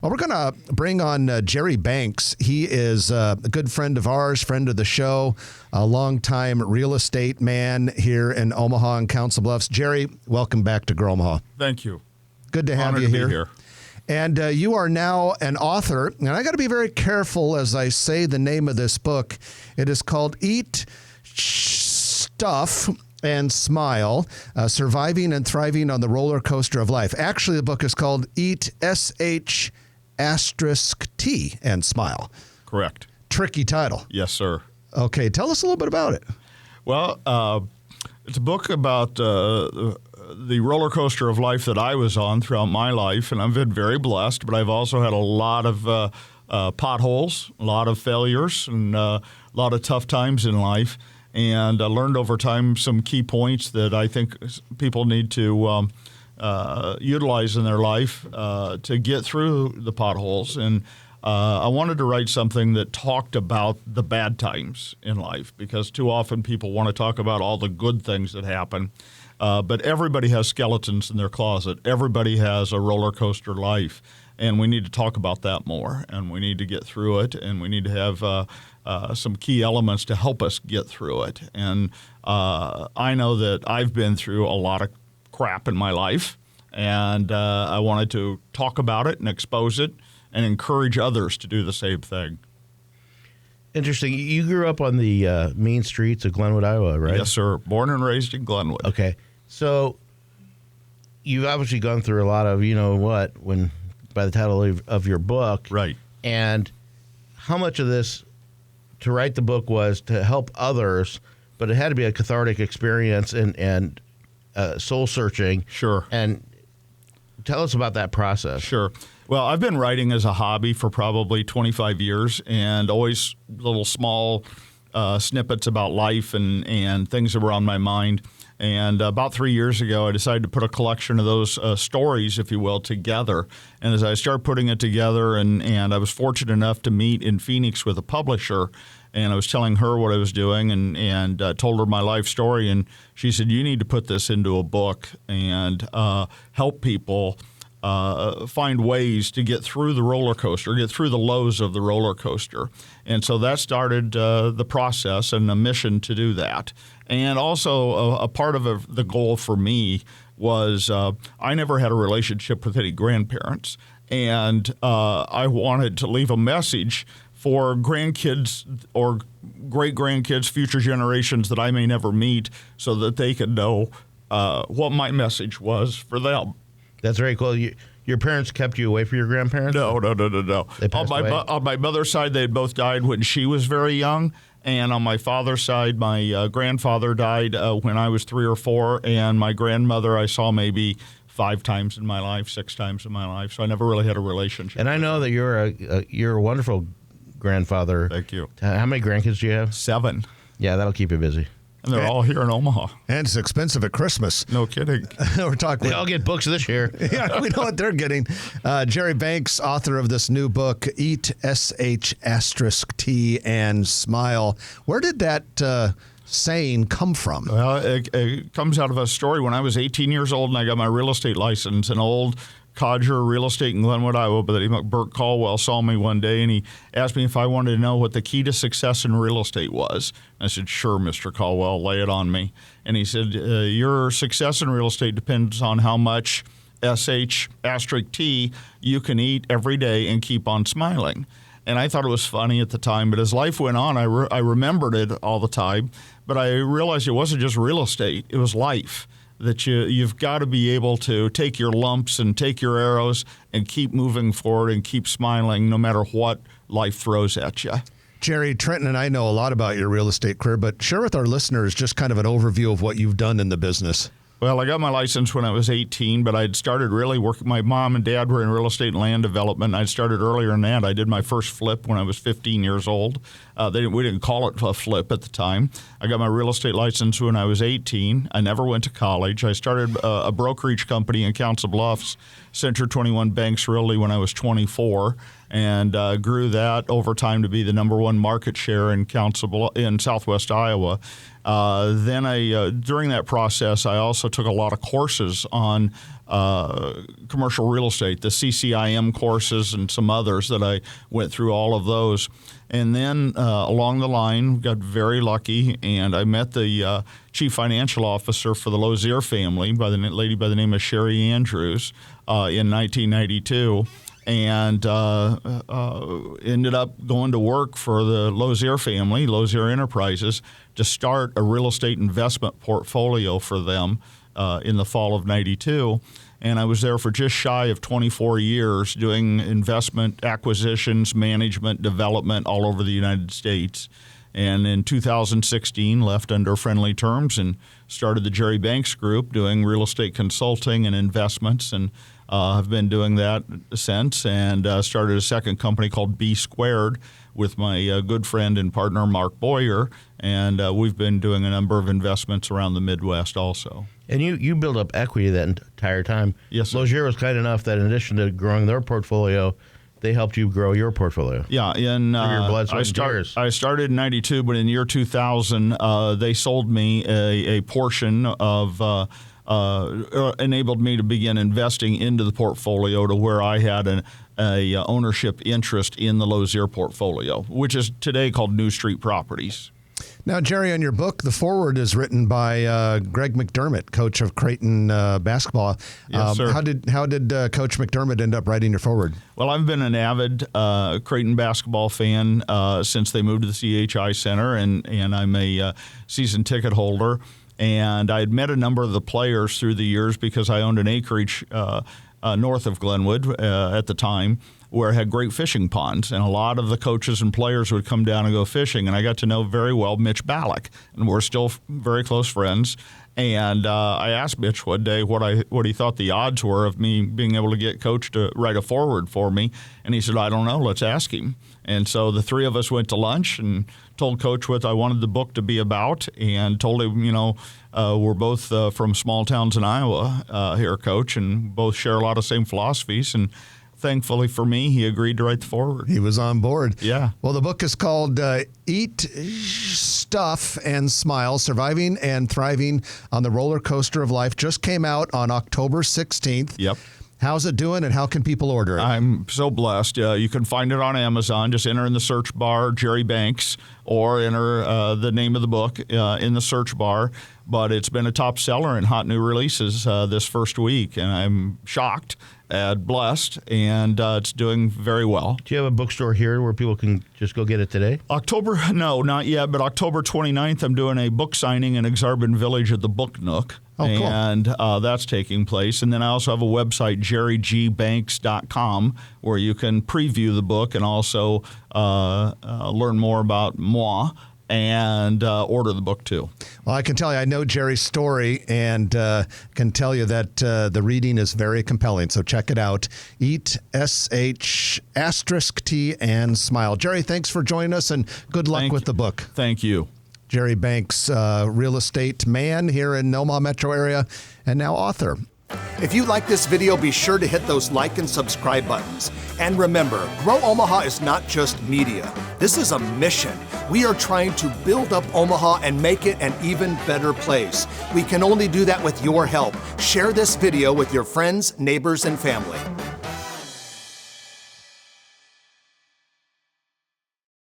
Well, we're going to bring on Jerry Banks. He is a good friend of ours, friend of the show, a longtime real estate man here in Omaha and Council Bluffs. Jerry, welcome back to Grow Omaha. Thank you. Good to have Honored you to here. be here. And you are now an author, and I got to be very careful as I say the name of this book. It is called Eat Stuff and Smile, Surviving and Thriving on the Roller Coaster of Life. Actually, the book is called Eat SH*T and Smile. Correct. Tricky title. Yes, sir. Okay, tell us a little bit about it. Well, it's a book about the roller coaster of life that I was on throughout my life, and I've been very blessed, but I've also had a lot of potholes, a lot of failures, and a lot of tough times in life. And I learned over time some key points that I think people need to utilize in their life to get through the potholes. And I wanted to write something that talked about the bad times in life, because too often people want to talk about all the good things that happen. But everybody has skeletons in their closet. Everybody has a roller coaster life. And we need to talk about that more, and we need to get through it, and we need to have some key elements to help us get through it. And I know that I've been through a lot of crap in my life, and I wanted to talk about it and expose it and encourage others to do the same thing. Interesting. You grew up on the mean streets of Glenwood, Iowa, right? Yes, sir. Born and raised in Glenwood. Okay. So you've obviously gone through a lot of, when by the title of your book. Right. And how much of this to write the book was to help others, but it had to be a cathartic experience and soul searching. Sure. And tell us about that process. Sure. Well, I've been writing as a hobby for probably 25 years, and always little small snippets about life and things that were on my mind. And about 3 years ago, I decided to put a collection of those stories, if you will, together. And as I started putting it together, and I was fortunate enough to meet in Phoenix with a publisher, and I was telling her what I was doing and told her my life story. And she said, you need to put this into a book and help people find ways to get through the roller coaster, get through the lows of the roller coaster. And so that started the process and a mission to do that. And also a part of the goal for me was I never had a relationship with any grandparents. And I wanted to leave a message for grandkids or great-grandkids, future generations that I may never meet, so that they could know what my message was for them. That's very cool. Your parents kept you away from your grandparents? No. They passed away? On my mother's side, they had both died when she was very young. And on my father's side, my grandfather died when I was 3 or 4. And my grandmother I saw maybe 5 times in my life, 6 times in my life. So I never really had a relationship. And I know that you're a wonderful grandfather. Thank you. How many grandkids do you have? 7. Yeah, that'll keep you busy. And they're all here in Omaha. And it's expensive at Christmas. No kidding. We're talking. They all get books this year. Yeah, we know what they're getting. Jerry Banks, author of this new book, Eat SH**T and Smile. Where did that saying come from? Well, it comes out of a story. When I was 18 years old and I got my real estate license, an old codger real estate in Glenwood, Iowa, but Burt Caldwell saw me one day, and he asked me if I wanted to know what the key to success in real estate was. I said, sure, Mr. Caldwell, lay it on me. And he said, your success in real estate depends on how much SH**T you can eat every day and keep on smiling. And I thought it was funny at the time, but as life went on, I remembered it all the time. But I realized it wasn't just real estate, it was life. That you've got to be able to take your lumps and take your arrows and keep moving forward and keep smiling no matter what life throws at you. Jerry, Trenton and I know a lot about your real estate career, but share with our listeners just kind of an overview of what you've done in the business. Well, I got my license when I was 18, but I'd started really working. My mom and dad were in real estate and land development. I'd started earlier than that. I did my first flip when I was 15 years old. We didn't call it a flip at the time. I got my real estate license when I was 18. I never went to college. I started a brokerage company in Council Bluffs, Century 21 Banks Realty, when I was 24. And grew that over time to be the #1 market share in Southwest Iowa. Then during that process, I also took a lot of courses on commercial real estate, the CCIM courses and some others that I went through all of those. And then along the line, got very lucky, and I met the chief financial officer for the Lozier family, lady by the name of Sherry Andrews, in 1992. And ended up going to work for the Lozier family, Lozier Enterprises, to start a real estate investment portfolio for them in the fall of 92. And I was there for just shy of 24 years doing investment acquisitions, management, development all over the United States. And in 2016, left under friendly terms and started the Jerry Banks Group doing real estate consulting and investments, and have been doing that since, and started a second company called B Squared with my good friend and partner Mark Boyer, and we've been doing a number of investments around the Midwest also. And you build up equity that entire time. Yes, sir. Lozier was kind enough that in addition to growing their portfolio, they helped you grow your portfolio. Yeah, in your blood, sweat, and tears. I started in 92, but in the year 2000, they sold me a portion of, enabled me to begin investing into the portfolio to where I had a ownership interest in the Lozier portfolio, which is today called New Street Properties. Now, Jerry, on your book, the foreword is written by Greg McDermott, coach of Creighton basketball. Yes, sir. How did Coach McDermott end up writing your foreword? Well, I've been an avid Creighton basketball fan since they moved to the CHI Center, and I'm a season ticket holder. And I had met a number of the players through the years because I owned an acreage north of Glenwood at the time, where I had great fishing ponds, and a lot of the coaches and players would come down and go fishing, and I got to know very well Mitch Ballack, and we're still very close friends. And I asked Mitch one day what he thought the odds were of me being able to get Coach to write a foreword for me, and he said, "I don't know, let's ask him." And so the three of us went to lunch and told Coach what I wanted the book to be about, and told him, we're both from small towns in Iowa here, Coach, and both share a lot of same philosophies, and thankfully for me, he agreed to write the foreword. He was on board. Yeah. Well, the book is called Eat, Stuff, and Smile, Surviving and Thriving on the Roller Coaster of Life. Just came out on October 16th. Yep. How's it doing, and how can people order it? I'm so blessed. You can find it on Amazon. Just enter in the search bar Jerry Banks, or enter the name of the book in the search bar. But it's been a top seller in hot new releases this first week, and I'm shocked and blessed, and it's doing very well. Do you have a bookstore here where people can just go get it today? No, not yet, but October 29th, I'm doing a book signing in Exarban Village at the Book Nook. Oh, cool. And that's taking place. And then I also have a website, jerrygbanks.com, where you can preview the book and also learn more about moi and order the book too. Well, I can tell you, I know Jerry's story, and can tell you that the reading is very compelling. So check it out. Eat, S-H**T, and Smile. Jerry, thanks for joining us, and good luck with the book. Thank you. Jerry Banks, real estate man here in Omaha metro area, and now author. If you like this video, be sure to hit those like and subscribe buttons. And remember, Grow Omaha is not just media. This is a mission. We are trying to build up Omaha and make it an even better place. We can only do that with your help. Share this video with your friends, neighbors, and family.